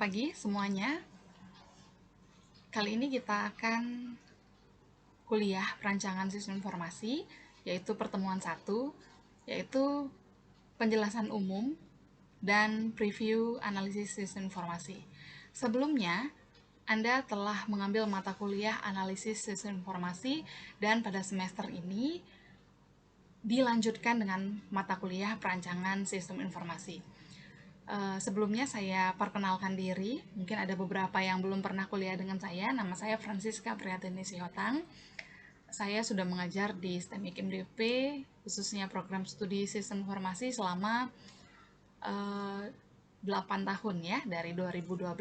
pagi semuanya. Kali ini kita akan kuliah perancangan sistem informasi, yaitu pertemuan 1, yaitu penjelasan umum dan preview analisis sistem informasi. Sebelumnya, Anda telah mengambil mata kuliah analisis sistem informasi dan pada semester ini dilanjutkan dengan mata kuliah perancangan sistem informasi. Sebelumnya saya perkenalkan diri, mungkin ada beberapa yang belum pernah kuliah dengan saya. Nama saya Francisca Priyatini Sihotang. Saya sudah mengajar di STEMIK MDP, khususnya program studi sistem informasi selama 8 tahun ya, dari 2012.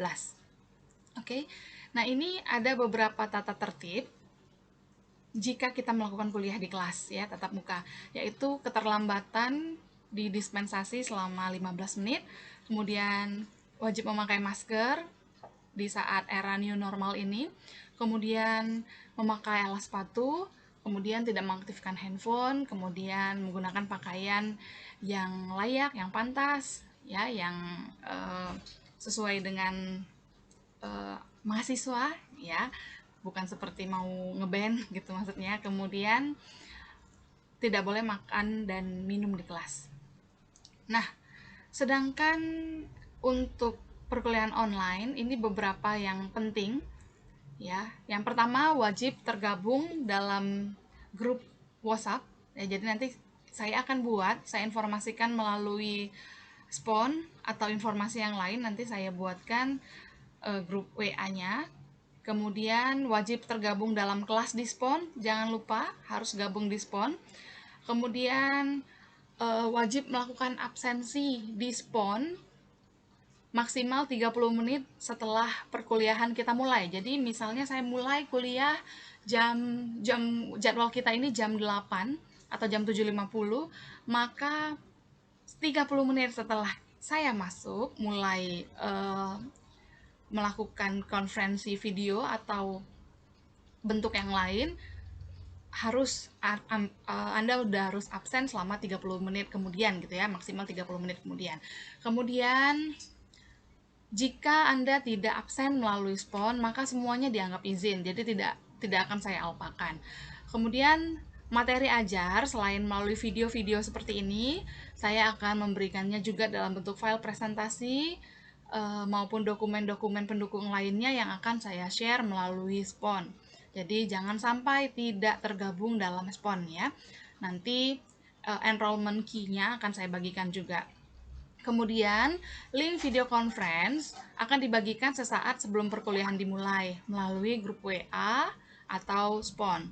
Oke, nah ini ada beberapa tata tertib jika kita melakukan kuliah di kelas ya, tatap muka, yaitu keterlambatan di dispensasi selama 15 menit, kemudian wajib memakai masker di saat era new normal ini, kemudian memakai alas sepatu, kemudian tidak mengaktifkan handphone, kemudian menggunakan pakaian yang layak, yang pantas, ya, yang sesuai dengan mahasiswa, ya, bukan seperti mau ngeband gitu maksudnya. Kemudian tidak boleh makan dan minum di kelas. Nah, sedangkan untuk perkuliahan online ini beberapa yang penting ya. Yang pertama, wajib tergabung dalam grup WhatsApp. Ya, jadi nanti saya informasikan melalui spon atau informasi yang lain, nanti saya buatkan grup WA-nya. Kemudian wajib tergabung dalam kelas di spon, jangan lupa harus gabung di spon. Kemudian wajib melakukan absensi di spon maksimal 30 menit setelah perkuliahan kita mulai. Jadi misalnya saya mulai kuliah jadwal kita ini jam 8 atau jam 7.50, maka 30 menit setelah saya masuk mulai melakukan konferensi video atau bentuk yang lain, Anda udah harus absen selama 30 menit kemudian gitu ya, maksimal 30 menit kemudian. Kemudian jika Anda tidak absen melalui spon, maka semuanya dianggap izin, jadi tidak akan saya alpakan. Kemudian materi ajar selain melalui video-video seperti ini, saya akan memberikannya juga dalam bentuk file presentasi maupun dokumen-dokumen pendukung lainnya yang akan saya share melalui spon. Jadi jangan sampai tidak tergabung dalam spon ya. Nanti enrollment key-nya akan saya bagikan juga. Kemudian link video conference akan dibagikan sesaat sebelum perkuliahan dimulai melalui grup WA atau spon.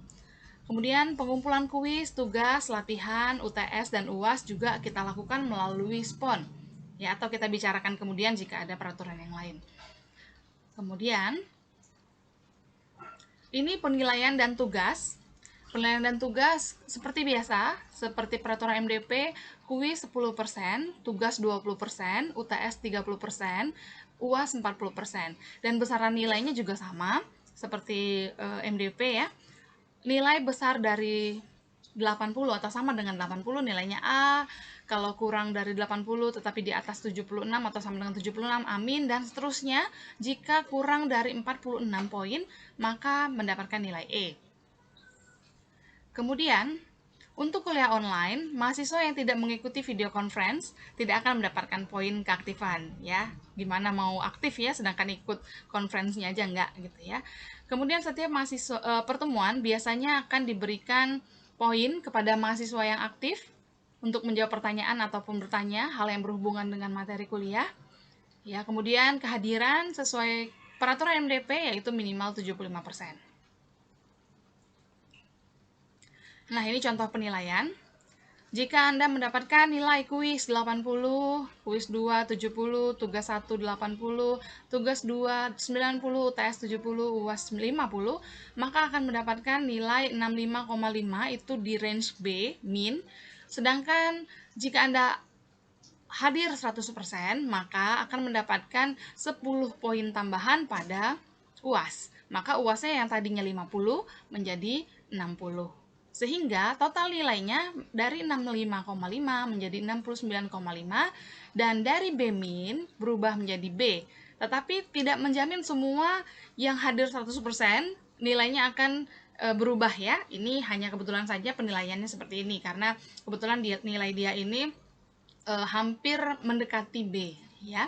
Kemudian pengumpulan kuis, tugas, latihan, UTS, dan UAS juga kita lakukan melalui spon. Ya, atau kita bicarakan kemudian jika ada peraturan yang lain. Kemudian, ini penilaian dan tugas. Penilaian dan tugas seperti biasa, seperti peraturan MDP, kuis 10%, tugas 20%, UTS 30%, UAS 40%. Dan besaran nilainya juga sama, seperti MDP ya. Nilai besar dari 80 atau sama dengan 80 nilainya A, kalau kurang dari 80 tetapi di atas 76 atau sama dengan 76, amin, dan seterusnya. Jika kurang dari 46 poin, maka mendapatkan nilai E. Kemudian, untuk kuliah online, mahasiswa yang tidak mengikuti video conference tidak akan mendapatkan poin keaktifan ya. Gimana mau aktif ya sedangkan ikut conference-nya aja enggak gitu ya. Kemudian setiap mahasiswa pertemuan biasanya akan diberikan poin kepada mahasiswa yang aktif untuk menjawab pertanyaan ataupun bertanya hal yang berhubungan dengan materi kuliah. Ya, kemudian kehadiran sesuai peraturan MDP yaitu minimal 75%. Nah, ini contoh penilaian. Jika Anda mendapatkan nilai kuis 80, kuis 2 70, tugas 1 80, tugas 2 90, UTS 70, UAS 50, maka akan mendapatkan nilai 65,5 itu di range B, min. Sedangkan jika Anda hadir 100%, maka akan mendapatkan 10 poin tambahan pada UAS. Maka UASnya yang tadinya 50 menjadi 60. Sehingga total nilainya dari 65,5 menjadi 69,5 dan dari B- berubah menjadi B Tetapi tidak menjamin semua yang hadir 100% nilainya akan berubah ya. Ini hanya kebetulan saja penilaiannya seperti ini karena kebetulan nilai dia ini hampir mendekati B ya.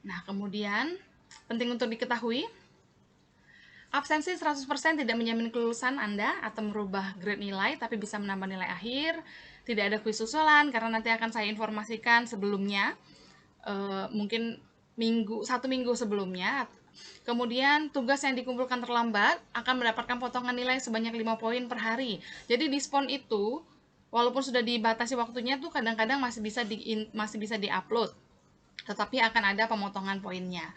Nah, kemudian penting untuk diketahui, absensi 100% tidak menjamin kelulusan Anda atau merubah grade nilai, tapi bisa menambah nilai akhir. Tidak ada kuis susulan karena nanti akan saya informasikan sebelumnya, mungkin satu minggu sebelumnya. Kemudian tugas yang dikumpulkan terlambat akan mendapatkan potongan nilai sebanyak 5 poin per hari. Jadi diskon itu walaupun sudah dibatasi waktunya tuh kadang-kadang masih bisa diupload, tetapi akan ada pemotongan poinnya.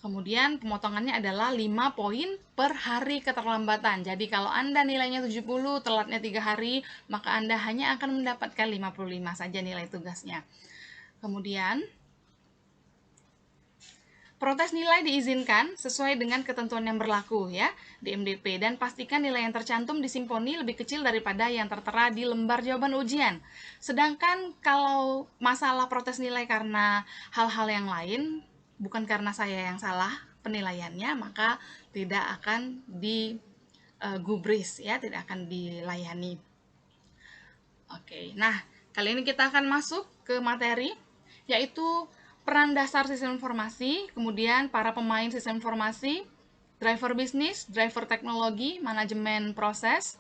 Kemudian pemotongannya adalah 5 poin per hari keterlambatan. Jadi kalau Anda nilainya 70, telatnya 3 hari, maka Anda hanya akan mendapatkan 55 saja nilai tugasnya. Kemudian protes nilai diizinkan sesuai dengan ketentuan yang berlaku ya di MDP, dan pastikan nilai yang tercantum di simponi lebih kecil daripada yang tertera di lembar jawaban ujian. Sedangkan kalau masalah protes nilai karena hal-hal yang lain, bukan karena saya yang salah penilaiannya, maka tidak akan digubris ya, tidak akan dilayani. Oke, nah kali ini kita akan masuk ke materi, yaitu peran dasar sistem informasi, kemudian para pemain sistem informasi, driver bisnis, driver teknologi, manajemen proses,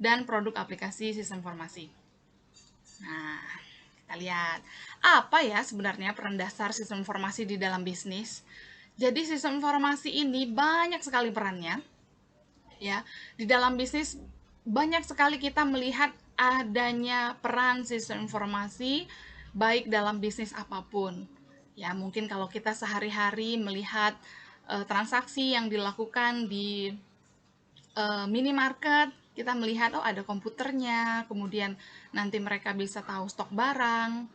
dan produk aplikasi sistem informasi. Nah, kita lihat apa ya sebenarnya peran dasar sistem informasi di dalam bisnis. Jadi sistem informasi ini banyak sekali perannya. Ya, di dalam bisnis banyak sekali kita melihat adanya peran sistem informasi baik dalam bisnis apapun. Ya, mungkin kalau kita sehari-hari melihat transaksi yang dilakukan di minimarket, kita melihat oh ada komputernya, kemudian nanti mereka bisa tahu stok barang.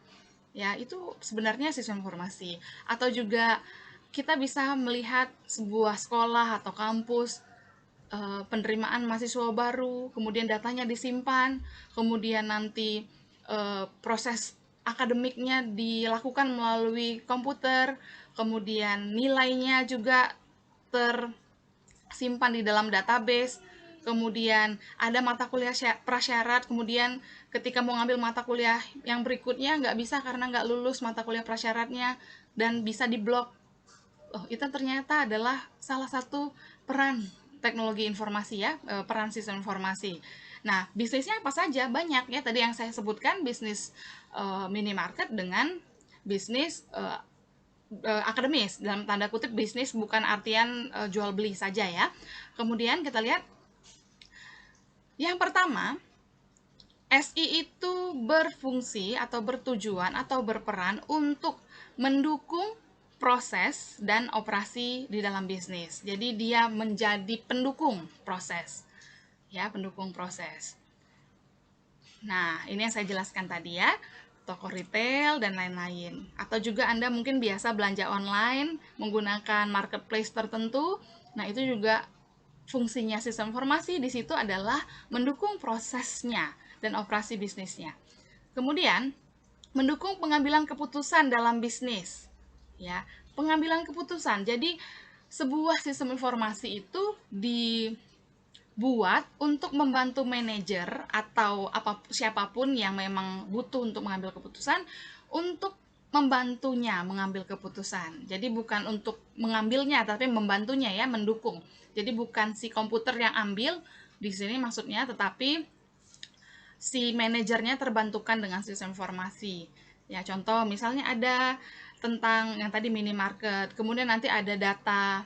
Ya, itu sebenarnya sistem informasi. Atau juga kita bisa melihat sebuah sekolah atau kampus, penerimaan mahasiswa baru, kemudian datanya disimpan, kemudian nanti proses akademiknya dilakukan melalui komputer, kemudian nilainya juga tersimpan di dalam database, kemudian ada mata kuliah prasyarat, kemudian ketika mau ngambil mata kuliah yang berikutnya nggak bisa karena nggak lulus mata kuliah prasyaratnya dan bisa diblok. Oh, itu ternyata adalah salah satu peran teknologi informasi ya, peran sistem informasi. Nah, bisnisnya apa saja? Banyak ya, tadi yang saya sebutkan bisnis minimarket dengan bisnis akademis, dalam tanda kutip bisnis bukan artian jual beli saja ya. Kemudian kita lihat yang pertama, SI itu berfungsi atau bertujuan atau berperan untuk mendukung proses dan operasi di dalam bisnis. Jadi dia menjadi pendukung proses. Ya, pendukung proses. Nah, ini yang saya jelaskan tadi ya, toko retail dan lain-lain. Atau juga Anda mungkin biasa belanja online menggunakan marketplace tertentu. Nah, itu juga fungsinya sistem informasi di situ adalah mendukung prosesnya dan operasi bisnisnya. Kemudian, mendukung pengambilan keputusan dalam bisnis. Ya, pengambilan keputusan. Jadi, sebuah sistem informasi itu dibuat untuk membantu manajer atau siapapun yang memang butuh untuk mengambil keputusan untuk membantunya mengambil keputusan. Jadi bukan untuk mengambilnya tapi membantunya ya, mendukung. Jadi bukan si komputer yang ambil di sini maksudnya, tetapi si manajernya terbantukan dengan sistem informasi. Ya, contoh misalnya ada tentang yang tadi minimarket, kemudian nanti ada data,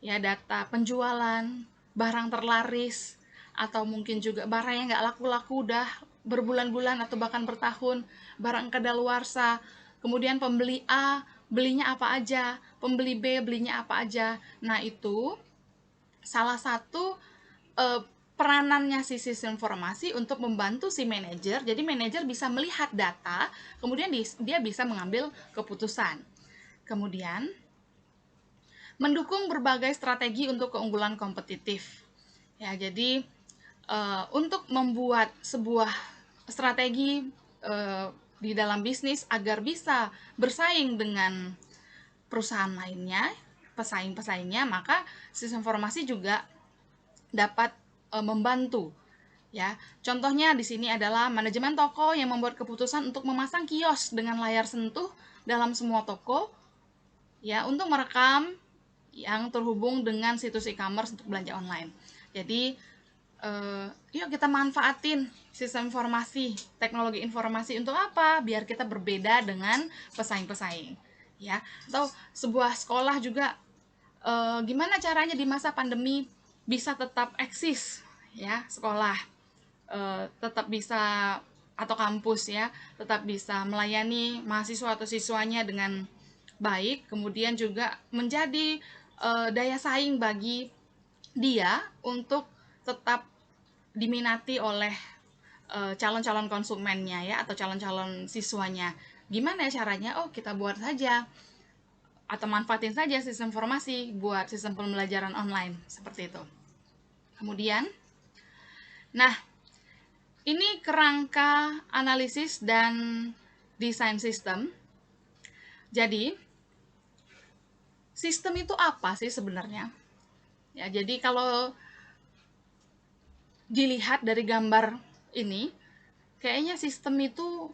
ya data penjualan, barang terlaris, atau mungkin juga barang yang nggak laku-laku udah berbulan-bulan atau bahkan bertahun, barang kedaluarsa, kemudian pembeli A belinya apa aja, pembeli B belinya apa aja. Nah, itu salah satu peranannya si sistem informasi untuk membantu si manajer. Jadi manajer bisa melihat data, kemudian dia bisa mengambil keputusan. Kemudian mendukung berbagai strategi untuk keunggulan kompetitif. Ya, jadi untuk membuat sebuah strategi di dalam bisnis agar bisa bersaing dengan perusahaan lainnya, pesaing-pesaingnya, maka sistem informasi juga dapat membantu. Ya, contohnya di sini adalah manajemen toko yang membuat keputusan untuk memasang kios dengan layar sentuh dalam semua toko, ya, untuk merekam yang terhubung dengan situs e-commerce untuk belanja online. Jadi, yuk kita manfaatin sistem informasi, teknologi informasi untuk apa? Biar kita berbeda dengan pesaing-pesaing, ya. Atau sebuah sekolah juga, gimana caranya di masa pandemi bisa tetap eksis, ya, sekolah. Tetap bisa, atau kampus ya, tetap bisa melayani mahasiswa atau siswanya dengan baik, kemudian juga menjadi daya saing bagi dia untuk tetap diminati oleh calon-calon konsumennya ya, atau calon-calon siswanya. Gimana ya caranya? Oh, kita buat saja atau manfaatin saja sistem informasi buat sistem pembelajaran online seperti itu. Kemudian, nah, ini kerangka analisis dan desain sistem. Jadi, sistem itu apa sih sebenarnya? Ya, jadi kalau dilihat dari gambar ini, kayaknya sistem itu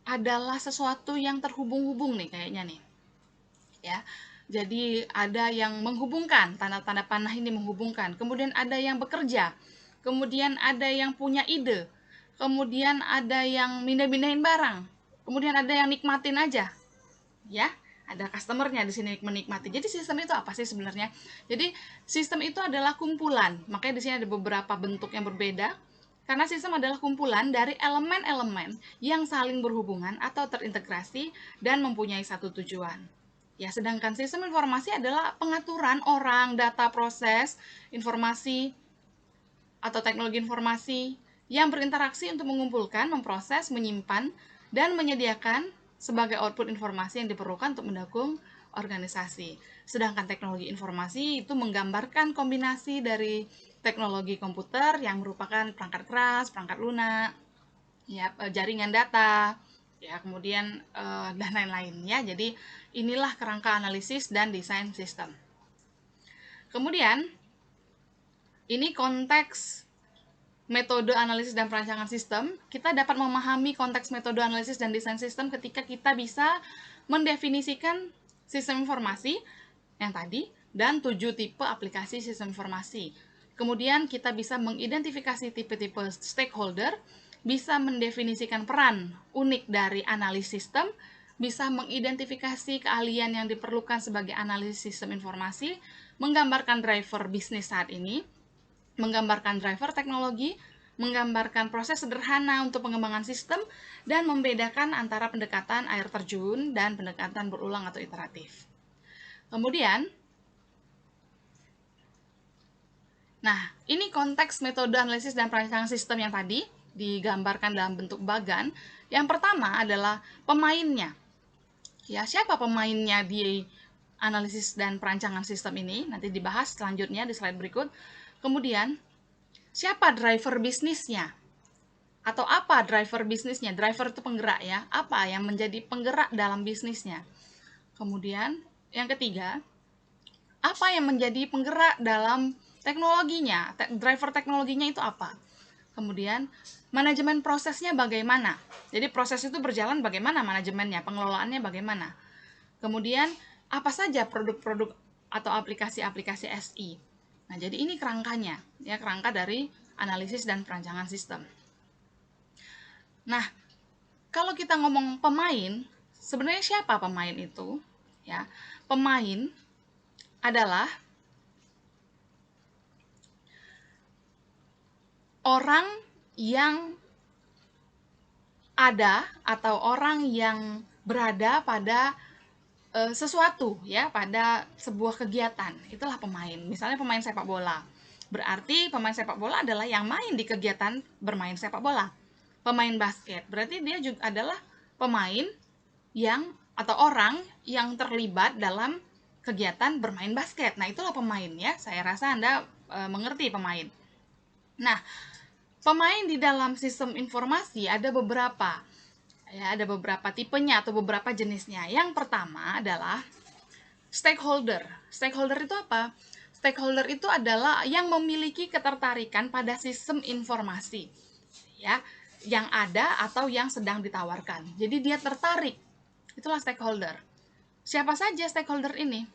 adalah sesuatu yang terhubung-hubung nih kayaknya nih. Ya. Jadi ada yang menghubungkan, tanda-tanda panah ini menghubungkan. Kemudian ada yang bekerja. Kemudian ada yang punya ide. Kemudian ada yang mindah-mindahin barang. Kemudian ada yang nikmatin aja. Ya, ada customernya di sini menikmati. Jadi sistem itu apa sih sebenarnya? Jadi sistem itu adalah kumpulan. Makanya di sini ada beberapa bentuk yang berbeda. Karena sistem adalah kumpulan dari elemen-elemen yang saling berhubungan atau terintegrasi dan mempunyai satu tujuan. Ya, sedangkan sistem informasi adalah pengaturan orang, data, proses, informasi, atau teknologi informasi yang berinteraksi untuk mengumpulkan, memproses, menyimpan, dan menyediakan sebagai output informasi yang diperlukan untuk mendukung organisasi. Sedangkan teknologi informasi itu menggambarkan kombinasi dari teknologi komputer yang merupakan perangkat keras, perangkat lunak, ya, jaringan data, ya, kemudian dan lain-lain ya. Jadi inilah kerangka analisis dan desain sistem. Kemudian ini konteks metode analisis dan perancangan sistem. Kita dapat memahami konteks metode analisis dan desain sistem ketika kita bisa mendefinisikan sistem informasi yang tadi dan 7 tipe aplikasi sistem informasi. Kemudian kita bisa mengidentifikasi tipe-tipe stakeholder, bisa mendefinisikan peran unik dari analis sistem, bisa mengidentifikasi keahlian yang diperlukan sebagai analis sistem informasi, menggambarkan driver bisnis saat ini, menggambarkan driver teknologi, menggambarkan proses sederhana untuk pengembangan sistem, dan membedakan antara pendekatan air terjun dan pendekatan berulang atau iteratif. Kemudian, nah, ini konteks metode analisis dan perancangan sistem yang tadi digambarkan dalam bentuk bagan. Yang pertama adalah pemainnya. Ya, siapa pemainnya di analisis dan perancangan sistem ini? Nanti dibahas selanjutnya di slide berikut. Kemudian, siapa driver bisnisnya? Atau apa driver bisnisnya? Driver itu penggerak ya. Apa yang menjadi penggerak dalam bisnisnya? Kemudian, yang ketiga, apa yang menjadi penggerak dalam teknologinya, driver teknologinya itu apa? Kemudian, manajemen prosesnya bagaimana? Jadi proses itu berjalan bagaimana manajemennya, pengelolaannya bagaimana? Kemudian, apa saja produk-produk atau aplikasi-aplikasi SI? Nah, jadi ini kerangkanya, ya, kerangka dari analisis dan perancangan sistem. Nah, kalau kita ngomong pemain, sebenarnya siapa pemain itu? Ya, pemain adalah orang yang ada atau orang yang berada pada sesuatu ya, pada sebuah kegiatan. Itulah pemain. Misalnya pemain sepak bola. Berarti pemain sepak bola adalah yang main di kegiatan bermain sepak bola. Pemain basket, berarti dia juga adalah pemain yang atau orang yang terlibat dalam kegiatan bermain basket. Nah, itulah pemain ya. Saya rasa Anda mengerti pemain. Nah, pemain di dalam sistem informasi ada beberapa. Ya, ada beberapa tipenya atau beberapa jenisnya. Yang pertama adalah Stakeholder. Stakeholder itu apa? Stakeholder itu adalah yang memiliki ketertarikan pada sistem informasi, ya, yang ada atau yang sedang ditawarkan. Jadi dia tertarik. Itulah stakeholder. Siapa saja stakeholder ini?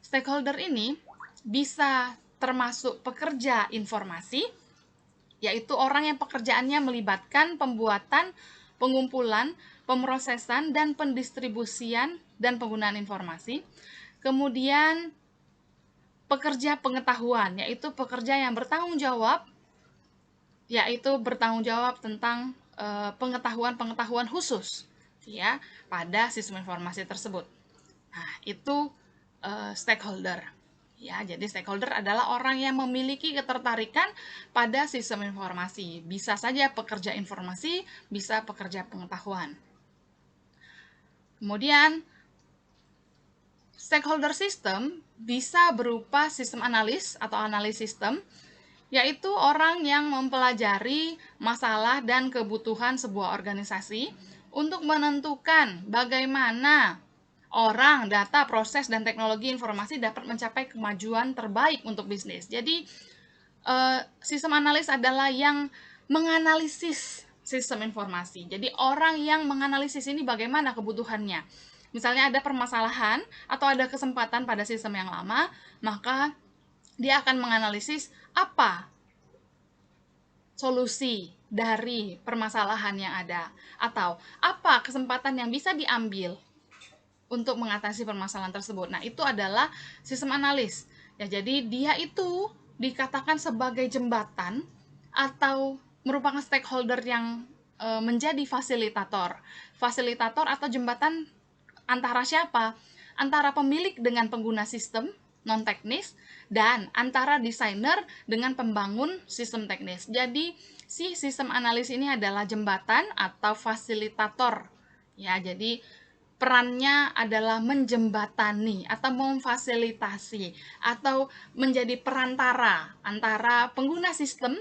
Stakeholder ini bisa termasuk pekerja informasi, yaitu orang yang pekerjaannya melibatkan pembuatan, pengumpulan, pemrosesan, dan pendistribusian dan penggunaan informasi. Kemudian pekerja pengetahuan, yaitu pekerja yang bertanggung jawab, tentang pengetahuan-pengetahuan khusus, ya, pada sistem informasi tersebut. Nah, itu stakeholder. Ya, jadi stakeholder adalah orang yang memiliki ketertarikan pada sistem informasi. Bisa saja pekerja informasi, bisa pekerja pengetahuan. Kemudian stakeholder system bisa berupa sistem analis atau analis sistem, yaitu orang yang mempelajari masalah dan kebutuhan sebuah organisasi untuk menentukan bagaimana orang, data, proses, dan teknologi informasi dapat mencapai kemajuan terbaik untuk bisnis. Jadi, sistem analis adalah yang menganalisis sistem informasi. Jadi, orang yang menganalisis ini bagaimana kebutuhannya. Misalnya ada permasalahan atau ada kesempatan pada sistem yang lama, maka dia akan menganalisis apa solusi dari permasalahan yang ada, atau apa kesempatan yang bisa diambil untuk mengatasi permasalahan tersebut. Nah, itu adalah sistem analis. Ya, jadi dia itu dikatakan sebagai jembatan atau merupakan stakeholder yang menjadi fasilitator. Fasilitator atau jembatan antara siapa? Antara pemilik dengan pengguna sistem non teknis dan antara desainer dengan pembangun sistem teknis. Jadi si sistem analis ini adalah jembatan atau fasilitator. Ya, jadi perannya adalah menjembatani atau memfasilitasi atau menjadi perantara antara pengguna sistem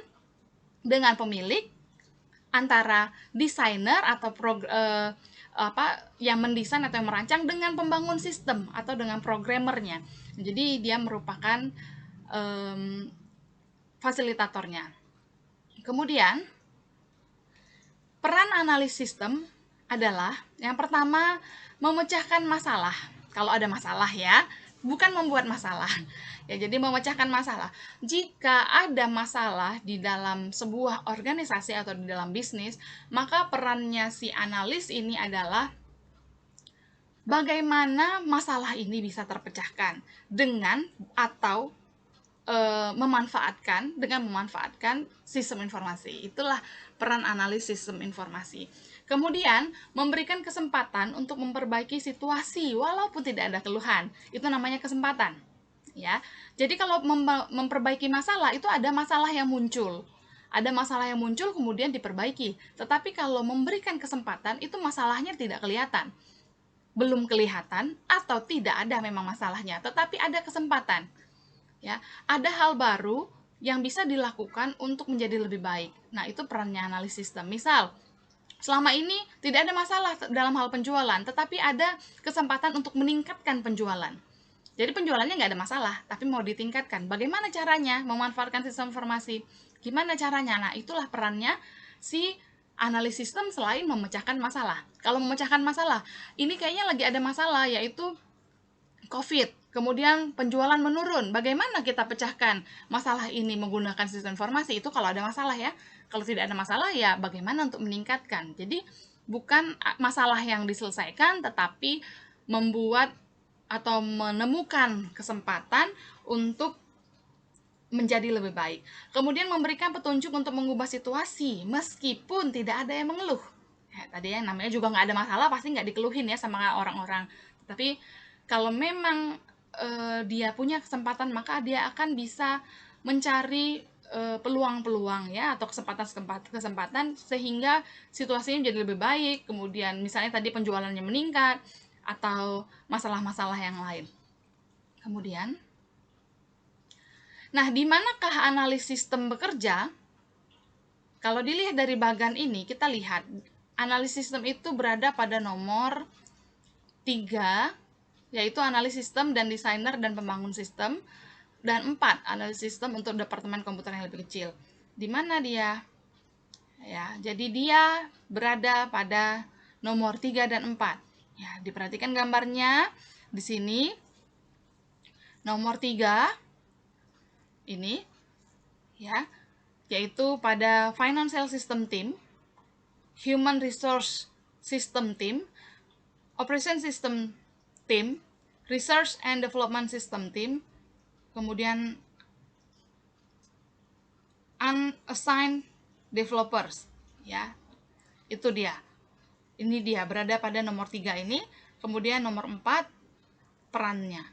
dengan pemilik, antara desainer atau yang mendesain atau yang merancang dengan pembangun sistem atau dengan programmernya. Jadi dia merupakan fasilitatornya. Kemudian peran analis sistem adalah yang pertama memecahkan masalah. Kalau ada masalah ya, bukan membuat masalah. Ya, jadi memecahkan masalah. Jika ada masalah di dalam sebuah organisasi atau di dalam bisnis, maka perannya si analis ini adalah bagaimana masalah ini bisa terpecahkan dengan atau memanfaatkan sistem informasi. Itulah peran analis sistem informasi. Kemudian memberikan kesempatan untuk memperbaiki situasi walaupun tidak ada keluhan. Itu namanya kesempatan. Ya. Jadi kalau memperbaiki masalah itu ada masalah yang muncul. Ada masalah yang muncul kemudian diperbaiki. Tetapi kalau memberikan kesempatan itu masalahnya tidak kelihatan. Belum kelihatan atau tidak ada memang masalahnya, tetapi ada kesempatan. Ya, ada hal baru yang bisa dilakukan untuk menjadi lebih baik. Nah, itu perannya analis sistem. Misal, selama ini tidak ada masalah dalam hal penjualan, tetapi ada kesempatan untuk meningkatkan penjualan. Jadi penjualannya nggak ada masalah, tapi mau ditingkatkan. Bagaimana caranya memanfaatkan sistem informasi? Gimana caranya? Nah, itulah perannya si analis sistem selain memecahkan masalah. Kalau memecahkan masalah, ini kayaknya lagi ada masalah, yaitu COVID. Kemudian penjualan menurun. Bagaimana kita pecahkan masalah ini menggunakan sistem informasi? Itu kalau ada masalah ya. Kalau tidak ada masalah ya bagaimana untuk meningkatkan. Jadi bukan masalah yang diselesaikan, tetapi membuat atau menemukan kesempatan untuk menjadi lebih baik. Kemudian memberikan petunjuk untuk mengubah situasi meskipun tidak ada yang mengeluh. Ya, tadi yang namanya juga nggak ada masalah pasti nggak dikeluhin ya sama orang-orang. Tapi kalau memang dia punya kesempatan, maka dia akan bisa mencari peluang-peluang ya atau kesempatan sehingga situasinya menjadi lebih baik. Kemudian misalnya tadi penjualannya meningkat atau masalah-masalah yang lain. Kemudian, nah di manakah analis sistem bekerja? Kalau dilihat dari bagan ini, kita lihat analis sistem itu berada pada nomor 3 yaitu analis sistem dan desainer dan pembangun sistem. Dan 4, analis sistem untuk departemen komputer yang lebih kecil. Di mana dia? Ya, jadi dia berada pada nomor 3 dan 4. Ya, diperhatikan gambarnya di sini. Nomor 3 ini ya, yaitu pada Financial System Team, Human Resource System Team, Operation System Team, Research and Development System Team, kemudian Unassigned Developers, ya. Itu dia. Ini dia berada pada nomor 3 ini. Kemudian nomor 4 perannya,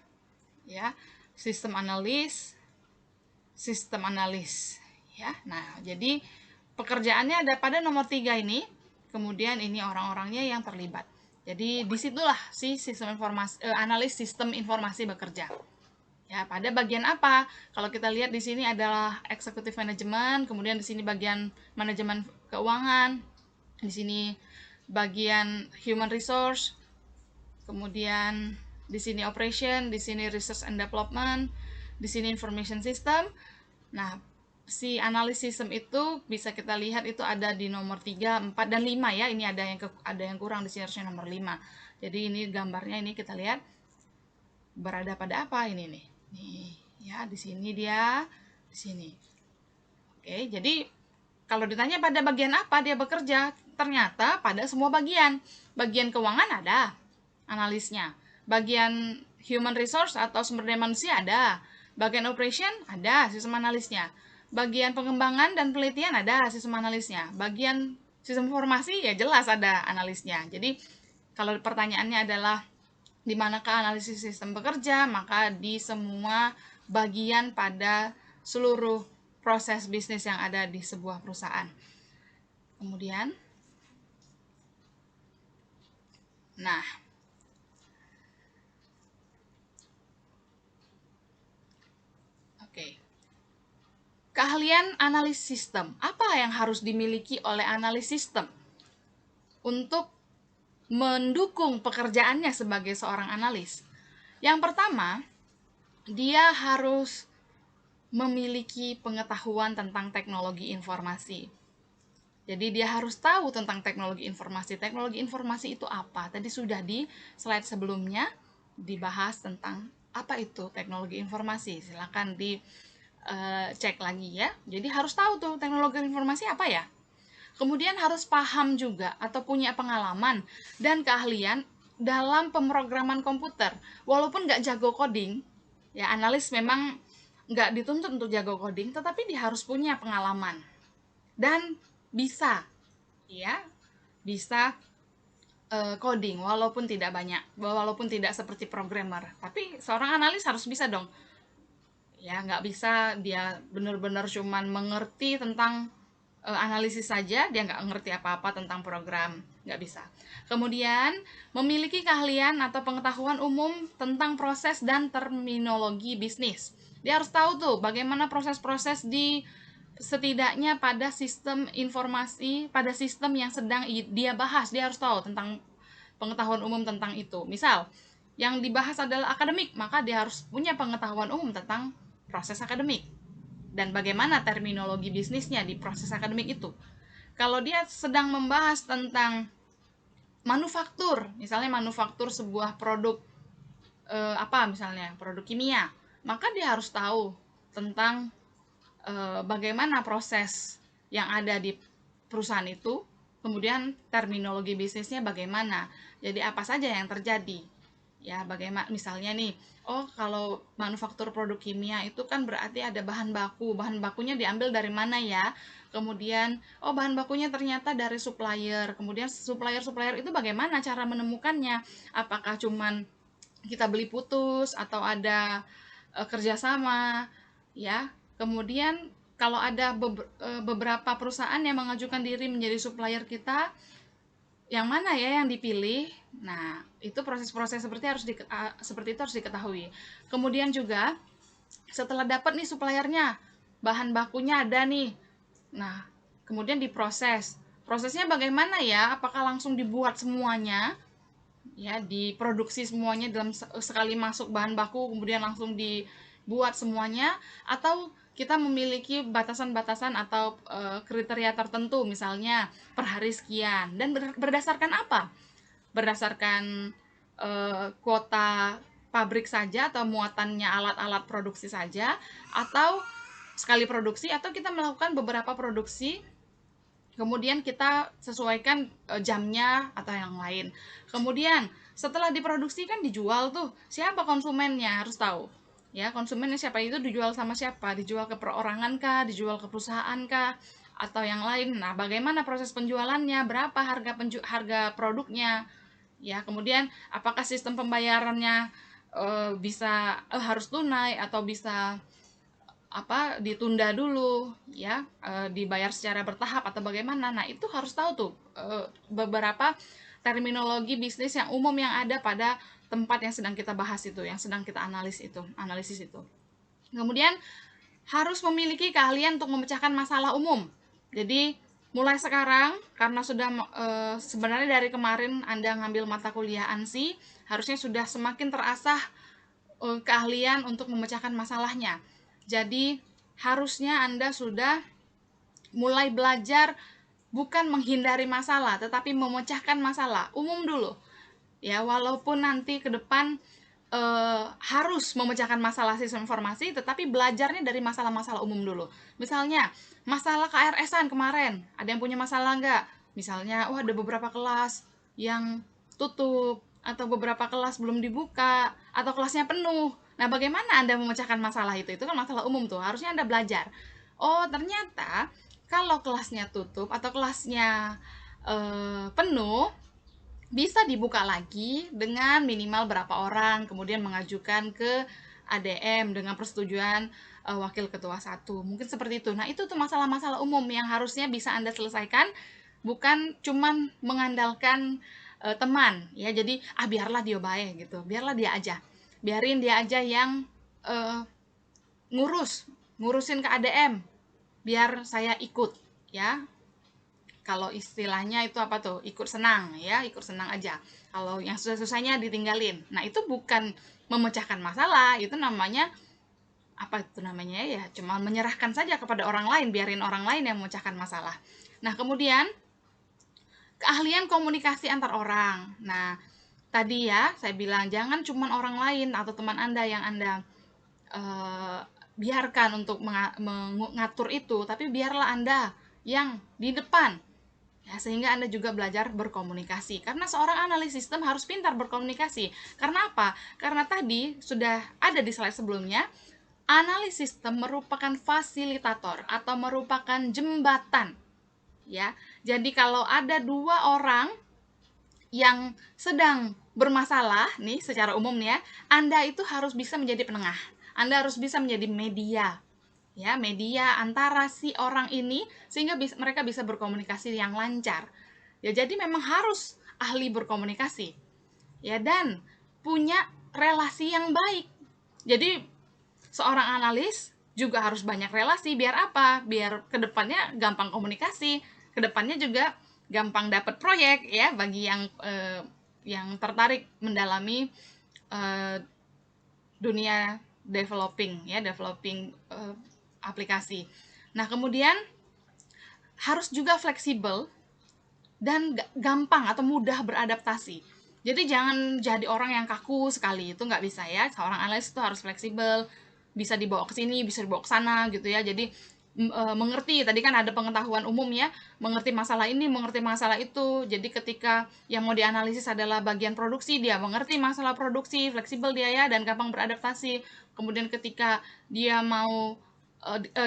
ya. Sistem analis, ya. Nah, jadi pekerjaannya ada pada nomor 3 ini. Kemudian ini orang-orangnya yang terlibat. Jadi disitulah si sistem informasi, analis sistem informasi bekerja. Ya, pada bagian apa? Kalau kita lihat di sini adalah executive management, kemudian di sini bagian manajemen keuangan, di sini bagian human resource, kemudian di sini operation, di sini research and development, di sini information system. Nah, si analis sistem itu bisa kita lihat itu ada di nomor 3, 4 dan 5 ya. Ini ada yang kurang, di sini harusnya nomor 5. Jadi ini gambarnya ini kita lihat berada pada apa ini nih. Nih, ya di sini dia, di sini. Oke, jadi kalau ditanya pada bagian apa dia bekerja, ternyata pada semua bagian. Bagian keuangan ada analisnya. Bagian human resource atau sumber daya manusia ada. Bagian operation ada sistem analisnya. Bagian pengembangan dan penelitian ada sistem analisnya. Bagian sistem informasi ya jelas ada analisnya. Jadi kalau pertanyaannya adalah di manakah analisis sistem bekerja, maka di semua bagian pada seluruh proses bisnis yang ada di sebuah perusahaan. Kemudian, nah, oke. Keahlian analis sistem. Apa yang harus dimiliki oleh analis sistem untuk mendukung pekerjaannya sebagai seorang analis? Yang pertama, dia harus memiliki pengetahuan tentang teknologi informasi. Jadi dia harus tahu tentang teknologi informasi. Teknologi informasi itu apa? Tadi sudah di slide sebelumnya dibahas tentang apa itu teknologi informasi. Silakan dicek lagi ya. Jadi harus tahu tuh teknologi informasi apa ya. Kemudian harus paham juga atau punya pengalaman dan keahlian dalam pemrograman komputer. Walaupun nggak jago coding, ya analis memang nggak dituntut untuk jago coding, tetapi dia harus punya pengalaman dan bisa coding walaupun tidak banyak, walaupun tidak seperti programmer, tapi seorang analis harus bisa dong ya. Nggak bisa dia benar-benar cuman mengerti tentang analisis saja, dia nggak ngerti apa-apa tentang program, nggak bisa. Kemudian memiliki keahlian atau pengetahuan umum tentang proses dan terminologi bisnis. Dia harus tahu tuh bagaimana proses-proses di setidaknya pada sistem informasi, pada sistem yang sedang dia bahas. Dia harus tahu tentang pengetahuan umum tentang itu. Misal yang dibahas adalah akademik, maka dia harus punya pengetahuan umum tentang proses akademik dan bagaimana terminologi bisnisnya di proses akademik itu. Kalau dia sedang membahas tentang manufaktur, misalnya manufaktur sebuah produk misalnya produk kimia, maka dia harus tahu tentang bagaimana proses yang ada di perusahaan itu, kemudian terminologi bisnisnya bagaimana, jadi apa saja yang terjadi. Ya, bagaimana misalnya nih, oh kalau manufaktur produk kimia itu kan berarti ada bahan bakunya diambil dari mana ya, kemudian oh bahan bakunya ternyata dari supplier, kemudian supplier itu bagaimana cara menemukannya, apakah cuman kita beli putus atau ada kerjasama ya. Kemudian kalau ada beberapa perusahaan yang mengajukan diri menjadi supplier kita, yang mana ya yang dipilih. Nah, itu proses-proses seperti itu harus diketahui. Kemudian juga setelah dapat nih suppliernya, bahan bakunya ada nih. Nah, kemudian diproses. Prosesnya bagaimana ya? Apakah langsung dibuat semuanya? ya, diproduksi semuanya dalam sekali masuk bahan baku kemudian langsung dibuat semuanya, atau kita memiliki batasan-batasan atau kriteria tertentu, misalnya per hari sekian, dan berdasarkan apa? Berdasarkan kuota pabrik saja atau muatannya alat-alat produksi saja, atau sekali produksi, atau kita melakukan beberapa produksi kemudian kita sesuaikan jamnya atau yang lain. Kemudian setelah diproduksi kan dijual tuh, siapa konsumennya harus tahu, ya, konsumennya siapa, itu dijual sama siapa, dijual ke perorangan kah, dijual ke perusahaan kah, atau yang lain. Nah, bagaimana proses penjualannya, berapa harga produknya, ya. Kemudian apakah sistem pembayarannya bisa harus tunai atau bisa ditunda dulu, ya, dibayar secara bertahap atau bagaimana. Nah, itu harus tahu tuh beberapa terminologi bisnis yang umum yang ada pada tempat yang sedang kita bahas itu, yang sedang kita analisis itu. Kemudian harus memiliki keahlian untuk memecahkan masalah umum. Jadi mulai sekarang, karena sudah sebenarnya dari kemarin Anda ngambil mata kuliah ANSI, harusnya sudah semakin terasah keahlian untuk memecahkan masalahnya. Jadi harusnya Anda sudah mulai belajar bukan menghindari masalah, tetapi memecahkan masalah umum dulu. Ya, walaupun nanti ke depan harus memecahkan masalah sistem informasi, tetapi belajarnya dari masalah-masalah umum dulu. Misalnya, masalah KRS-an kemarin, ada yang punya masalah nggak? Misalnya, ada beberapa kelas yang tutup, atau beberapa kelas belum dibuka, atau kelasnya penuh. Nah, bagaimana Anda memecahkan masalah itu? Itu kan masalah umum tuh, harusnya Anda belajar. Oh, ternyata kalau kelasnya tutup atau kelasnya penuh, bisa dibuka lagi dengan minimal berapa orang, kemudian mengajukan ke ADM dengan persetujuan wakil ketua 1. Mungkin seperti itu. Nah, itu tuh masalah-masalah umum yang harusnya bisa Anda selesaikan, bukan cuman mengandalkan teman, ya. Jadi, biarlah dia baik gitu. Biarlah dia aja. Biarin dia aja yang uh, ngurusin ke ADM. Biar saya ikut, ya. Kalau istilahnya itu apa tuh, ikut senang, ya, ikut senang aja. Kalau yang susah-susahnya ditinggalin. Nah, itu bukan memecahkan masalah, itu namanya apa itu namanya, ya, cuma menyerahkan saja kepada orang lain, biarin orang lain yang memecahkan masalah. Nah, kemudian keahlian komunikasi antar orang. Nah, tadi ya saya bilang jangan cuma orang lain atau teman Anda yang Anda biarkan untuk mengatur itu, tapi biarlah Anda yang di depan, ya, sehingga Anda juga belajar berkomunikasi. Karena seorang analis sistem harus pintar berkomunikasi. Karena apa? Karena tadi sudah ada di slide sebelumnya, analis sistem merupakan fasilitator atau merupakan jembatan. Ya, jadi kalau ada dua orang yang sedang bermasalah nih secara umum nih, ya, Anda itu harus bisa menjadi penengah. Anda harus bisa menjadi media, ya, media antara si orang ini sehingga mereka bisa berkomunikasi yang lancar. Ya, jadi memang harus ahli berkomunikasi, ya, dan punya relasi yang baik. Jadi seorang analis juga harus banyak relasi, biar apa? Biar kedepannya gampang komunikasi, kedepannya juga gampang dapat proyek, ya, bagi yang tertarik mendalami dunia developing aplikasi. Nah, kemudian harus juga fleksibel dan gampang atau mudah beradaptasi. Jadi jangan jadi orang yang kaku sekali, itu nggak bisa, ya. Seorang analis itu harus fleksibel, bisa dibawa ke sini, bisa dibawa ke sana gitu, ya. Jadi mengerti, tadi kan ada pengetahuan umum, ya, mengerti masalah ini, mengerti masalah itu. Jadi ketika yang mau dianalisis adalah bagian produksi, dia mengerti masalah produksi, fleksibel dia, ya, dan gampang beradaptasi. Kemudian ketika dia mau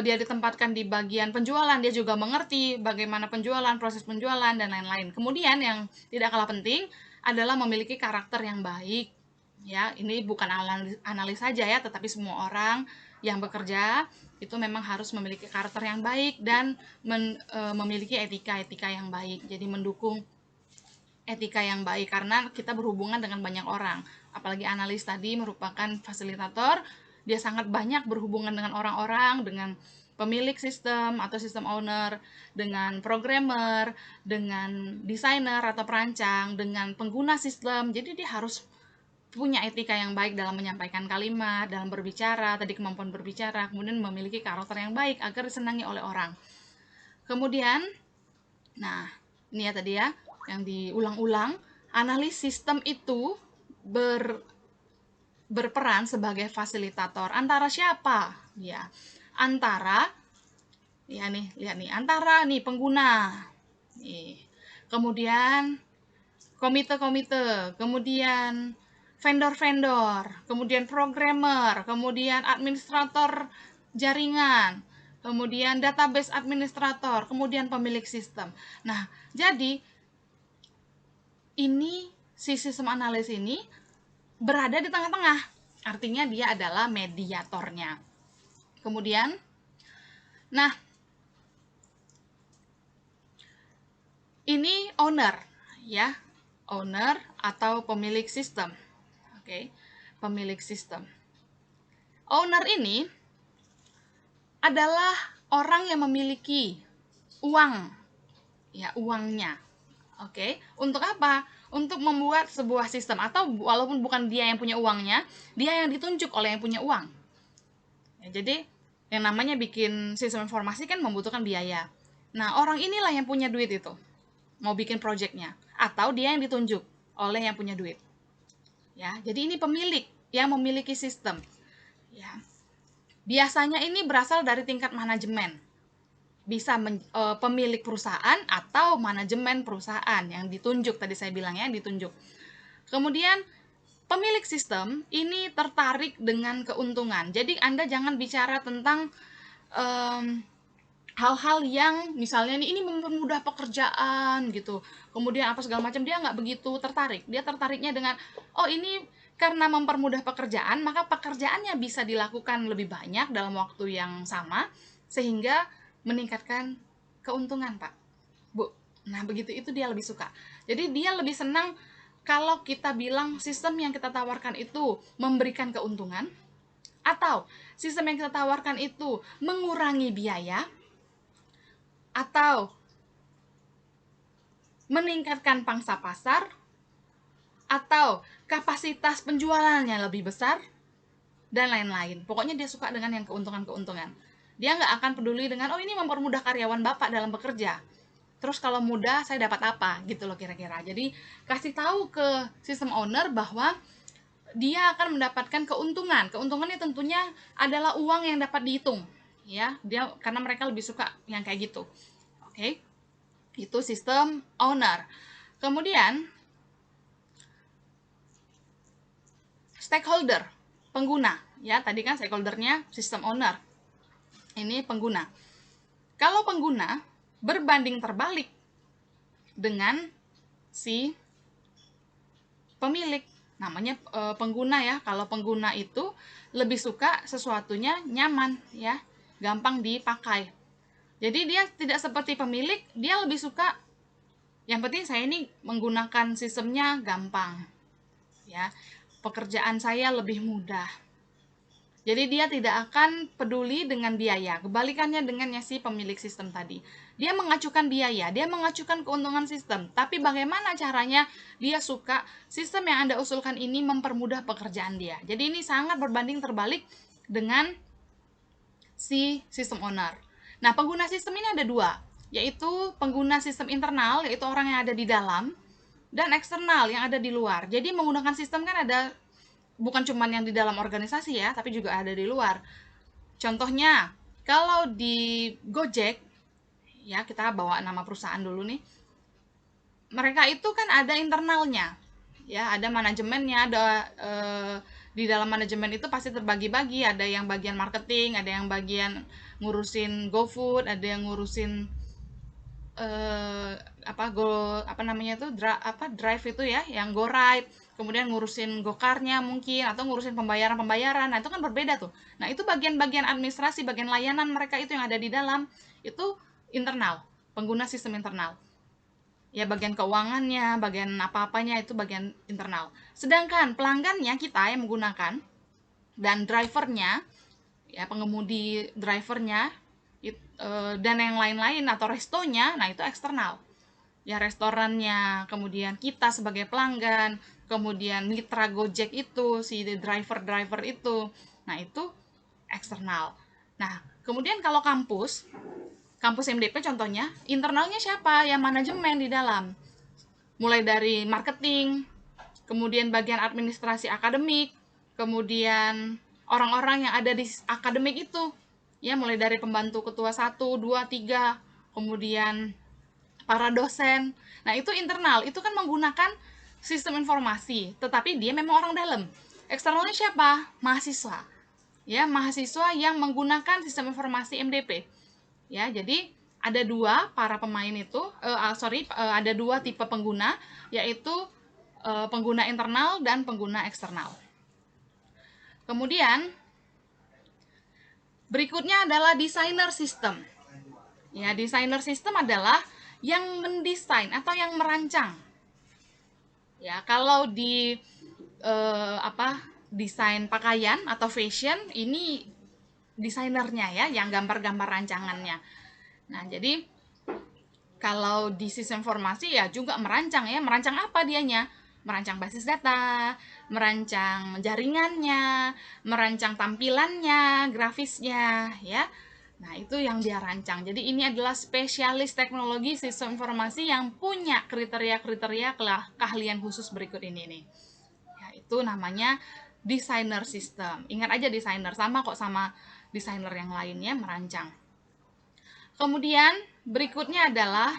dia ditempatkan di bagian penjualan, dia juga mengerti bagaimana penjualan, proses penjualan, dan lain-lain. Kemudian yang tidak kalah penting adalah memiliki karakter yang baik, ya. Ini bukan analis saja, ya, tetapi semua orang yang bekerja itu memang harus memiliki karakter yang baik dan memiliki etika yang baik. Jadi mendukung etika yang baik, karena kita berhubungan dengan banyak orang. Apalagi analis tadi merupakan fasilitator, dia sangat banyak berhubungan dengan orang-orang, dengan pemilik sistem atau sistem owner, dengan programmer, dengan desainer atau perancang, dengan pengguna sistem. Jadi dia harus punya etika yang baik dalam menyampaikan kalimat, dalam berbicara, tadi kemampuan berbicara, kemudian memiliki karakter yang baik agar disenangi oleh orang. Kemudian, nah, ini ya tadi ya, yang diulang-ulang, analis sistem itu berperan sebagai fasilitator antara siapa? Ya, antara ya nih, lihat nih, antara nih pengguna. Nih. Kemudian komite-komite, kemudian vendor-vendor, kemudian programmer, kemudian administrator jaringan, kemudian database administrator, kemudian pemilik sistem. Nah, jadi ini si sistem analis ini berada di tengah-tengah. Artinya dia adalah mediatornya. Kemudian, nah, ini owner, ya, owner atau pemilik sistem. Oke, pemilik sistem. Owner ini adalah orang yang memiliki uang, ya, uangnya. Oke, untuk apa? Untuk membuat sebuah sistem, atau walaupun bukan dia yang punya uangnya, dia yang ditunjuk oleh yang punya uang. Ya, jadi yang namanya bikin sistem informasi kan membutuhkan biaya. Nah, orang inilah yang punya duit itu, mau bikin projectnya, atau dia yang ditunjuk oleh yang punya duit. Ya, jadi ini pemilik yang memiliki sistem. Ya, biasanya ini berasal dari tingkat manajemen. Bisa pemilik perusahaan atau manajemen perusahaan yang ditunjuk, tadi saya bilang ya, ditunjuk. Kemudian pemilik sistem ini tertarik dengan keuntungan. Jadi Anda jangan bicara tentang hal-hal yang misalnya ini mempermudah pekerjaan gitu, kemudian apa segala macam. Dia nggak begitu tertarik. Dia tertariknya dengan, oh ini karena mempermudah pekerjaan, maka pekerjaannya bisa dilakukan lebih banyak dalam waktu yang sama, sehingga meningkatkan keuntungan, Pak, Bu. Nah, begitu itu dia lebih suka. Jadi dia lebih senang kalau kita bilang sistem yang kita tawarkan itu memberikan keuntungan, atau sistem yang kita tawarkan itu mengurangi biaya, atau meningkatkan pangsa pasar, atau kapasitas penjualannya lebih besar, dan lain-lain. Pokoknya dia suka dengan yang keuntungan-keuntungan. Dia nggak akan peduli dengan, oh ini mempermudah karyawan Bapak dalam bekerja. Terus kalau mudah saya dapat apa? Gitu loh kira-kira. Jadi kasih tahu ke sistem owner bahwa dia akan mendapatkan keuntungan. Keuntungannya tentunya adalah uang yang dapat dihitung. Ya, dia karena mereka lebih suka yang kayak gitu. Oke. Itu sistem owner. Kemudian stakeholder, pengguna. Ya, tadi kan stakeholdernya sistem owner. Ini pengguna. Kalau pengguna berbanding terbalik dengan si pemilik, namanya pengguna ya. Kalau pengguna itu lebih suka sesuatunya nyaman ya, gampang dipakai. Jadi dia tidak seperti pemilik, dia lebih suka yang penting saya ini menggunakan sistemnya gampang. Ya. Pekerjaan saya lebih mudah. Jadi dia tidak akan peduli dengan biaya. Kebalikannya dengan si pemilik sistem tadi. Dia mengacukan biaya, dia mengacukan keuntungan sistem. Tapi bagaimana caranya dia suka sistem yang Anda usulkan ini mempermudah pekerjaan dia. Jadi ini sangat berbanding terbalik dengan si sistem owner. Nah, pengguna sistem ini ada dua, yaitu pengguna sistem internal, yaitu orang yang ada di dalam, dan eksternal yang ada di luar. Jadi menggunakan sistem kan ada bukan cuma yang di dalam organisasi ya, tapi juga ada di luar. Contohnya, kalau di Gojek, ya kita bawa nama perusahaan dulu nih, mereka itu kan ada internalnya, ya ada manajemennya, ada di dalam manajemen itu pasti terbagi-bagi, ada yang bagian marketing, ada yang bagian ngurusin GoFood, ada yang ngurusin drive itu ya, yang GoRide, kemudian ngurusin gokarnya mungkin, atau ngurusin pembayaran. Nah, itu kan berbeda tuh. Nah, itu bagian-bagian administrasi, bagian layanan mereka itu yang ada di dalam, itu internal, pengguna sistem internal. Ya, bagian keuangannya, bagian apa-apanya itu bagian internal. Sedangkan pelanggannya kita yang menggunakan, dan drivernya, ya pengemudi drivernya, dan yang lain-lain atau restonya, nah itu eksternal. Ya restorannya, kemudian kita sebagai pelanggan, kemudian mitra Gojek itu, si driver-driver itu, nah itu eksternal. Nah, kemudian kalau kampus MDP contohnya, internalnya siapa? Yang manajemen di dalam. Mulai dari marketing, kemudian bagian administrasi akademik, kemudian orang-orang yang ada di akademik itu, ya mulai dari pembantu ketua 1, 2, 3, kemudian para dosen. Nah, itu internal, itu kan menggunakan sistem informasi, tetapi dia memang orang dalam. Eksternalnya siapa? Mahasiswa. Ya, mahasiswa yang menggunakan sistem informasi MDP. Ya, jadi ada dua para pemain itu, ada dua tipe pengguna, yaitu pengguna internal dan pengguna eksternal. Kemudian berikutnya adalah desainer sistem. Ya, desainer sistem adalah yang mendesain atau yang merancang. Ya, kalau di desain pakaian atau fashion ini desainernya ya, yang gambar-gambar rancangannya. Nah, jadi kalau di sistem informasi ya juga merancang ya, merancang apa dianya? Merancang basis data, merancang jaringannya, merancang tampilannya, grafisnya ya. Nah, itu yang dia rancang. Jadi ini adalah spesialis teknologi sistem informasi yang punya kriteria-kriteria keahlian khusus berikut ini nih. Ya, itu namanya desainer sistem. Ingat aja desainer, sama kok sama desainer yang lainnya, merancang. Kemudian berikutnya adalah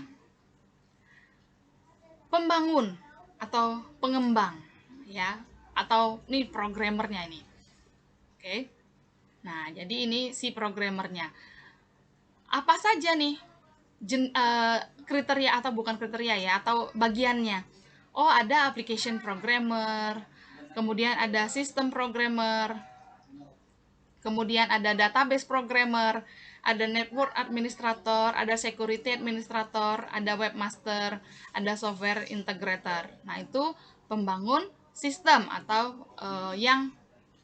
pembangun atau pengembang ya, atau ini programmernya ini. Oke. Nah, jadi ini si programmernya. Apa saja nih kriteria atau bukan kriteria ya, atau bagiannya? Oh, ada application programmer, kemudian ada system programmer, kemudian ada database programmer, ada network administrator, ada security administrator, ada webmaster, ada software integrator. Nah, itu pembangun sistem atau yang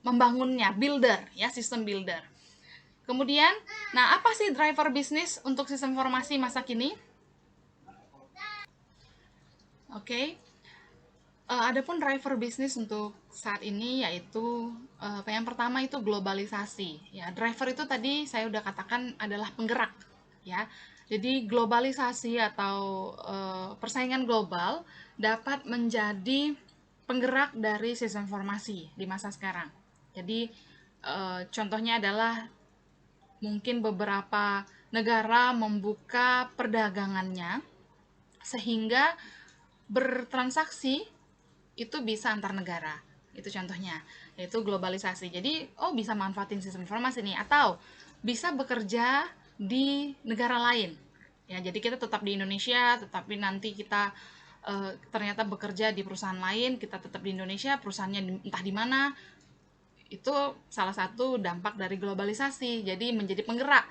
membangunnya, builder ya, sistem builder. Kemudian, nah apa sih driver bisnis untuk sistem informasi masa kini? Oke. Adapun driver bisnis untuk saat ini yaitu yang pertama itu globalisasi. Ya, driver itu tadi saya udah katakan adalah penggerak, ya. Jadi globalisasi atau persaingan global dapat menjadi penggerak dari sistem informasi di masa sekarang. Jadi contohnya adalah mungkin beberapa negara membuka perdagangannya sehingga bertransaksi itu bisa antar negara. Itu contohnya, yaitu globalisasi. Jadi, bisa manfaatin sistem informasi nih, atau bisa bekerja di negara lain. Ya, jadi kita tetap di Indonesia, tetapi nanti kita ternyata bekerja di perusahaan lain, kita tetap di Indonesia, perusahaannya entah di mana. Itu salah satu dampak dari globalisasi. Jadi menjadi penggerak.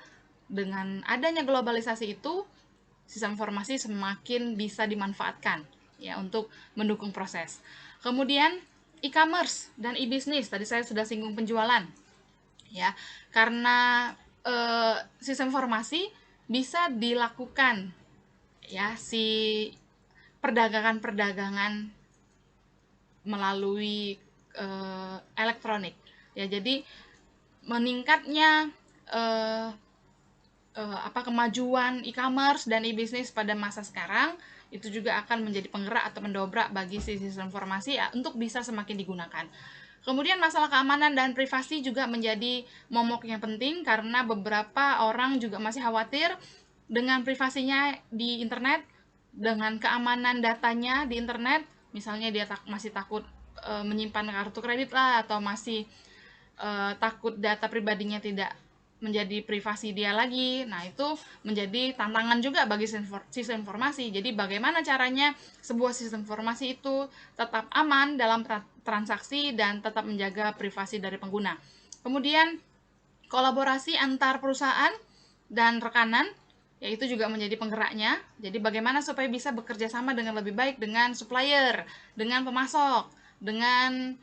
Dengan adanya globalisasi itu, sistem informasi semakin bisa dimanfaatkan ya untuk mendukung proses. Kemudian e-commerce dan e-business, tadi saya sudah singgung penjualan ya, karena sistem informasi bisa dilakukan ya si perdagangan-perdagangan melalui elektronik ya. Jadi meningkatnya kemajuan e-commerce dan e-business pada masa sekarang itu juga akan menjadi penggerak atau mendobrak bagi sistem informasi ya, untuk bisa semakin digunakan. Kemudian masalah keamanan dan privasi juga menjadi momok yang penting karena beberapa orang juga masih khawatir dengan privasinya di internet, dengan keamanan datanya di internet. Misalnya dia masih takut menyimpan kartu kredit lah, atau masih takut data pribadinya tidak menjadi privasi dia lagi. Nah, itu menjadi tantangan juga bagi sistem informasi. Jadi bagaimana caranya sebuah sistem informasi itu tetap aman dalam transaksi dan tetap menjaga privasi dari pengguna. Kemudian kolaborasi antar perusahaan dan rekanan, yaitu juga menjadi penggeraknya. Jadi bagaimana supaya bisa bekerja sama dengan lebih baik dengan supplier, dengan pemasok, dengan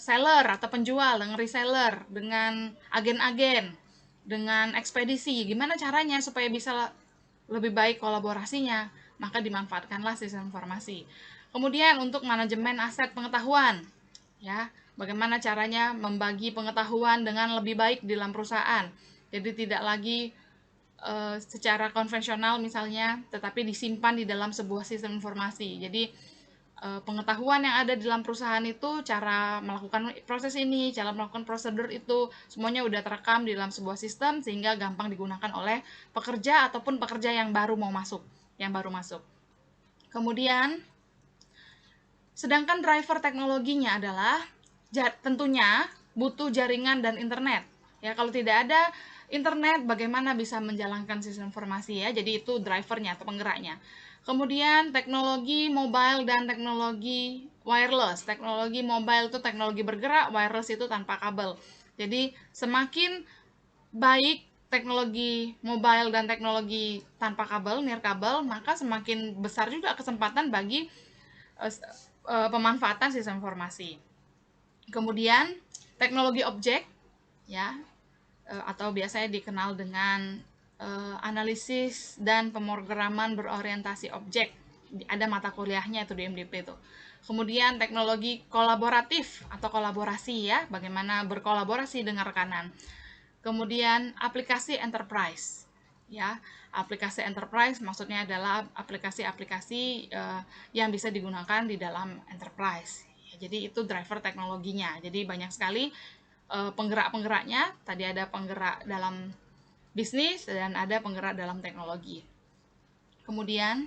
seller atau penjual, dengan reseller, dengan agen-agen. dengan ekspedisi. Gimana caranya supaya bisa lebih baik kolaborasinya? Maka dimanfaatkanlah sistem informasi. Kemudian untuk manajemen aset pengetahuan, ya, bagaimana caranya membagi pengetahuan dengan lebih baik di dalam perusahaan. Jadi tidak lagi secara konvensional misalnya, tetapi disimpan di dalam sebuah sistem informasi. Jadi pengetahuan yang ada di dalam perusahaan itu, cara melakukan proses ini, cara melakukan prosedur itu, semuanya udah terekam di dalam sebuah sistem sehingga gampang digunakan oleh pekerja ataupun pekerja yang baru mau masuk, yang baru masuk. Kemudian, sedangkan driver teknologinya adalah tentunya butuh jaringan dan internet. Ya, kalau tidak ada internet, bagaimana bisa menjalankan sistem informasi ya? Jadi itu drivernya atau penggeraknya. Kemudian teknologi mobile dan teknologi wireless. Teknologi mobile itu teknologi bergerak, wireless itu tanpa kabel. Jadi semakin baik teknologi mobile dan teknologi tanpa kabel, nirkabel, maka semakin besar juga kesempatan bagi pemanfaatan sistem informasi. Kemudian teknologi objek, ya, atau biasanya dikenal dengan analisis dan pemrograman berorientasi objek. Ada mata kuliahnya itu di MDP itu. Kemudian teknologi kolaboratif atau kolaborasi, ya, bagaimana berkolaborasi dengan rekanan. Kemudian aplikasi enterprise, ya, aplikasi enterprise maksudnya adalah aplikasi-aplikasi yang bisa digunakan di dalam enterprise. Ya, jadi itu driver teknologinya. Jadi banyak sekali penggerak-penggeraknya. Tadi ada penggerak dalam bisnis dan ada penggerak dalam teknologi. Kemudian,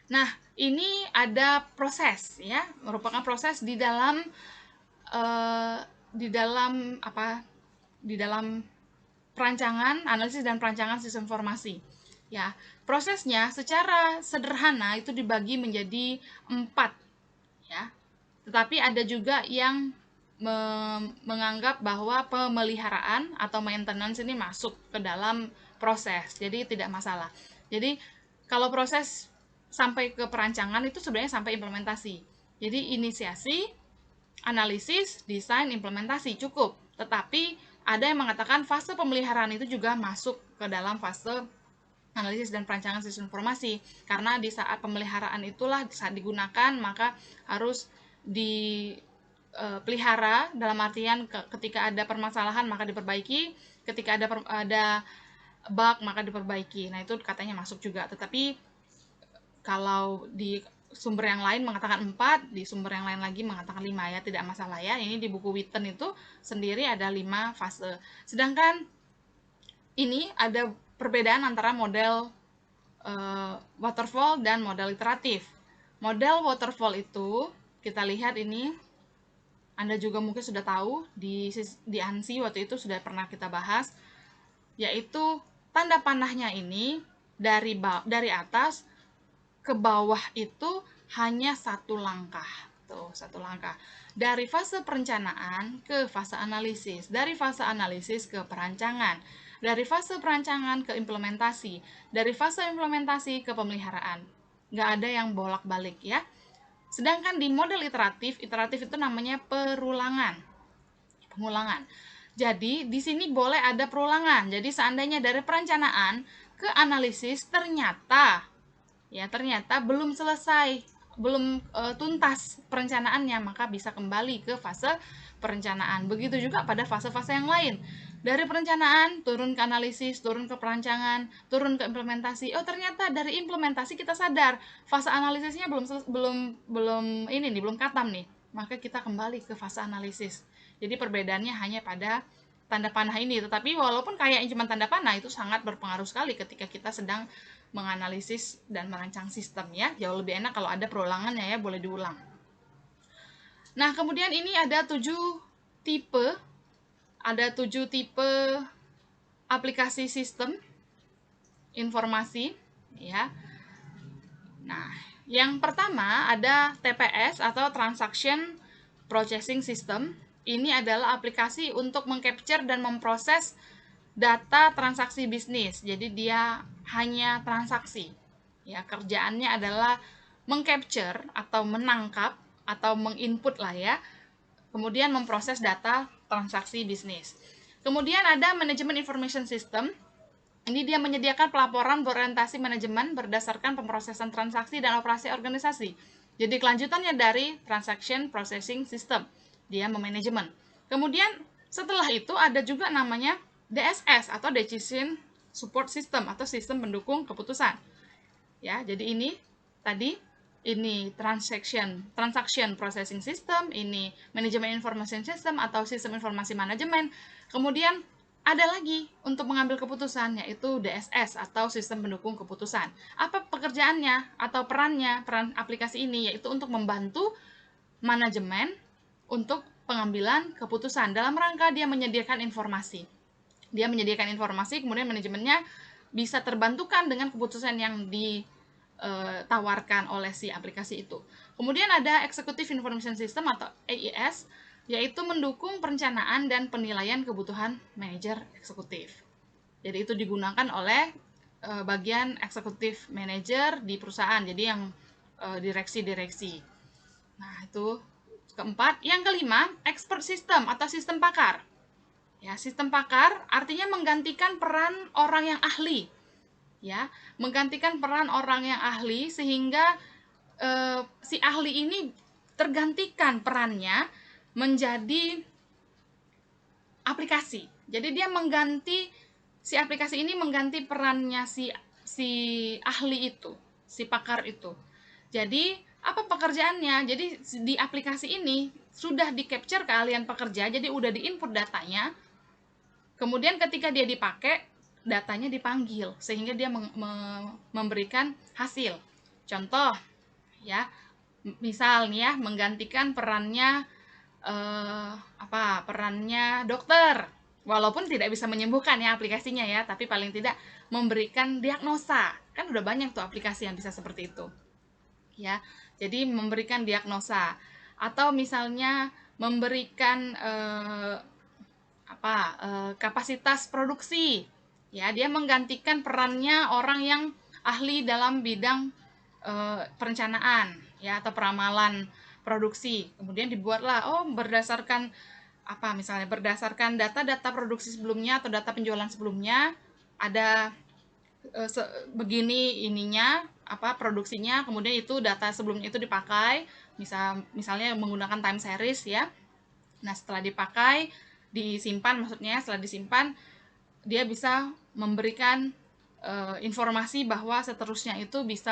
nah ini ada proses, ya, merupakan proses di dalam apa? Di dalam perancangan, analisis dan perancangan sistem informasi. Ya, prosesnya secara sederhana itu dibagi menjadi 4, ya. Tetapi ada juga yang menganggap bahwa pemeliharaan atau maintenance ini masuk ke dalam proses. Jadi tidak masalah. Jadi kalau proses sampai ke perancangan itu sebenarnya sampai implementasi. Jadi inisiasi, analisis, desain, implementasi cukup. Tetapi ada yang mengatakan fase pemeliharaan itu juga masuk ke dalam fase analisis dan perancangan sistem informasi, karena di saat pemeliharaan itulah saat digunakan maka harus dipelihara, dalam artian ketika ada permasalahan maka diperbaiki, ketika ada bug maka diperbaiki. Nah, itu katanya masuk juga. Tetapi kalau di sumber yang lain mengatakan 4, di sumber yang lain lagi mengatakan 5, ya, tidak masalah ya. Ini di buku Witten itu sendiri ada 5 fase. Sedangkan ini ada perbedaan antara model waterfall dan model iteratif. Model waterfall itu kita lihat ini, Anda juga mungkin sudah tahu di ANSI waktu itu sudah pernah kita bahas, yaitu tanda panahnya ini dari atas ke bawah itu hanya satu langkah. Tuh, satu langkah. Dari fase perencanaan ke fase analisis, dari fase analisis ke perancangan, dari fase perancangan ke implementasi, dari fase implementasi ke pemeliharaan. Nggak ada yang bolak-balik, ya. Sedangkan di model iteratif itu namanya pengulangan. Jadi di sini boleh ada perulangan. Jadi seandainya dari perencanaan ke analisis ternyata belum selesai, belum tuntas perencanaannya, maka bisa kembali ke fase perencanaan. Begitu juga pada fase-fase yang lain. Dari perencanaan turun ke analisis, turun ke perancangan, turun ke implementasi. Oh, ternyata dari implementasi kita sadar fase analisisnya belum katam nih. Maka kita kembali ke fase analisis. Jadi perbedaannya hanya pada tanda panah ini. Tetapi walaupun kayaknya cuma tanda panah, itu sangat berpengaruh sekali ketika kita sedang menganalisis dan merancang sistem, ya. Jauh lebih enak kalau ada perulangannya, ya, boleh diulang. Nah, kemudian ini ada 7 tipe. Ada 7 tipe aplikasi sistem informasi, ya. Nah, yang pertama ada TPS atau Transaction Processing System. Ini adalah aplikasi untuk mengcapture dan memproses data transaksi bisnis. Jadi dia hanya transaksi. Ya, kerjaannya adalah mengcapture atau menangkap atau menginput lah, ya. Kemudian memproses data transaksi bisnis. Kemudian ada Management Information System. Ini dia menyediakan pelaporan berorientasi manajemen berdasarkan pemrosesan transaksi dan operasi organisasi. Jadi kelanjutannya dari Transaction Processing System. Dia memanajemen. Kemudian setelah itu ada juga namanya DSS atau Decision Support System atau sistem pendukung keputusan. Ya, jadi ini tadi ini transaction processing system, ini manajemen information system atau sistem informasi manajemen. Kemudian ada lagi untuk mengambil keputusan, yaitu DSS atau sistem pendukung keputusan. Apa pekerjaannya atau peran aplikasi ini, yaitu untuk membantu manajemen untuk pengambilan keputusan dalam rangka dia menyediakan informasi. Dia menyediakan informasi, kemudian manajemennya bisa terbantukan dengan keputusan yang ditawarkan oleh si aplikasi itu. Kemudian ada Executive Information System atau AIS, yaitu mendukung perencanaan dan penilaian kebutuhan manajer eksekutif. Jadi itu digunakan oleh bagian eksekutif manajer di perusahaan, jadi yang direksi-direksi. Nah, itu keempat. Yang kelima, expert system atau sistem pakar. Ya, sistem pakar artinya menggantikan peran orang yang ahli. Ya, menggantikan peran orang yang ahli sehingga si ahli ini tergantikan perannya menjadi aplikasi. Jadi dia si aplikasi ini mengganti perannya si ahli itu, si pakar itu. Jadi apa pekerjaannya? Jadi di aplikasi ini sudah di-capture keahlian pekerja, jadi udah di-input datanya. Kemudian ketika dia dipakai, datanya dipanggil sehingga dia memberikan hasil. Contoh ya, misal nih ya, menggantikan perannya perannya dokter, walaupun tidak bisa menyembuhkan ya aplikasinya ya, tapi paling tidak memberikan diagnosa. Kan udah banyak tuh aplikasi yang bisa seperti itu ya. Jadi memberikan diagnosa atau misalnya memberikan kapasitas produksi ya, dia menggantikan perannya orang yang ahli dalam bidang perencanaan ya atau peramalan produksi. Kemudian dibuatlah berdasarkan misalnya berdasarkan data-data produksi sebelumnya atau data penjualan sebelumnya ada begini ininya produksinya, kemudian itu data sebelumnya itu dipakai, misalnya menggunakan time series ya. Nah, setelah dipakai, setelah disimpan dia bisa memberikan informasi bahwa seterusnya itu bisa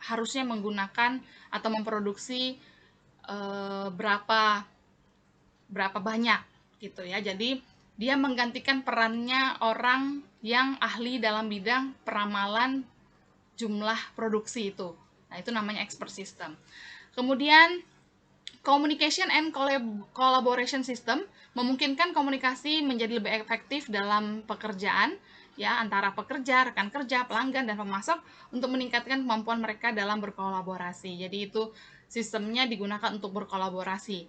harusnya menggunakan atau memproduksi berapa banyak gitu ya. Jadi dia menggantikan perannya orang yang ahli dalam bidang peramalan jumlah produksi itu. Nah, itu namanya expert system. Kemudian communication and collaboration system memungkinkan komunikasi menjadi lebih efektif dalam pekerjaan ya antara pekerja, rekan kerja, pelanggan dan pemasok untuk meningkatkan kemampuan mereka dalam berkolaborasi. Jadi itu sistemnya digunakan untuk berkolaborasi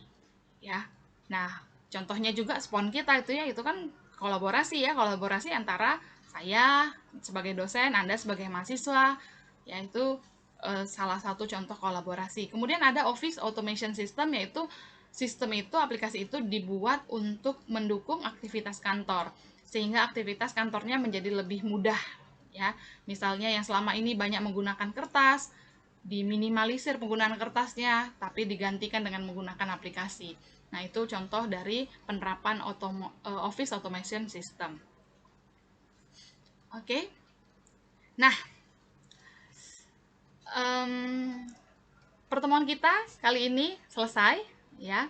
ya. Nah, contohnya juga spon kita itu kan kolaborasi antara saya sebagai dosen, Anda sebagai mahasiswa, yaitu salah satu contoh kolaborasi. Kemudian ada Office Automation System, yaitu sistem itu, aplikasi itu dibuat untuk mendukung aktivitas kantor, sehingga aktivitas kantornya menjadi lebih mudah ya. Misalnya yang selama ini banyak menggunakan kertas, diminimalisir penggunaan kertasnya, tapi digantikan dengan menggunakan aplikasi. Nah, itu contoh dari penerapan Office Automation System. Oke. Nah, pertemuan kita kali ini selesai ya.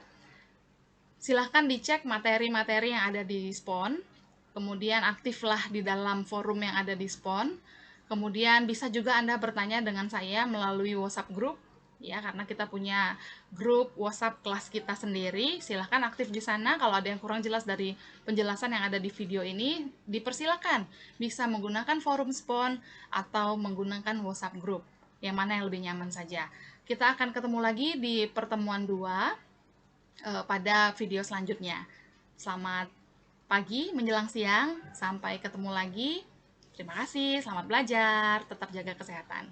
Silahkan dicek materi-materi yang ada di SPON, kemudian aktiflah di dalam forum yang ada di SPON. Kemudian bisa juga Anda bertanya dengan saya melalui WhatsApp group ya, karena kita punya grup WhatsApp kelas kita sendiri. Silahkan aktif di sana. Kalau ada yang kurang jelas dari penjelasan yang ada di video ini, dipersilakan bisa menggunakan forum SPON atau menggunakan WhatsApp group, yang mana yang lebih nyaman saja. Kita akan ketemu lagi di pertemuan 2 pada video selanjutnya. Selamat pagi menjelang siang, sampai ketemu lagi. Terima kasih, selamat belajar, tetap jaga kesehatan.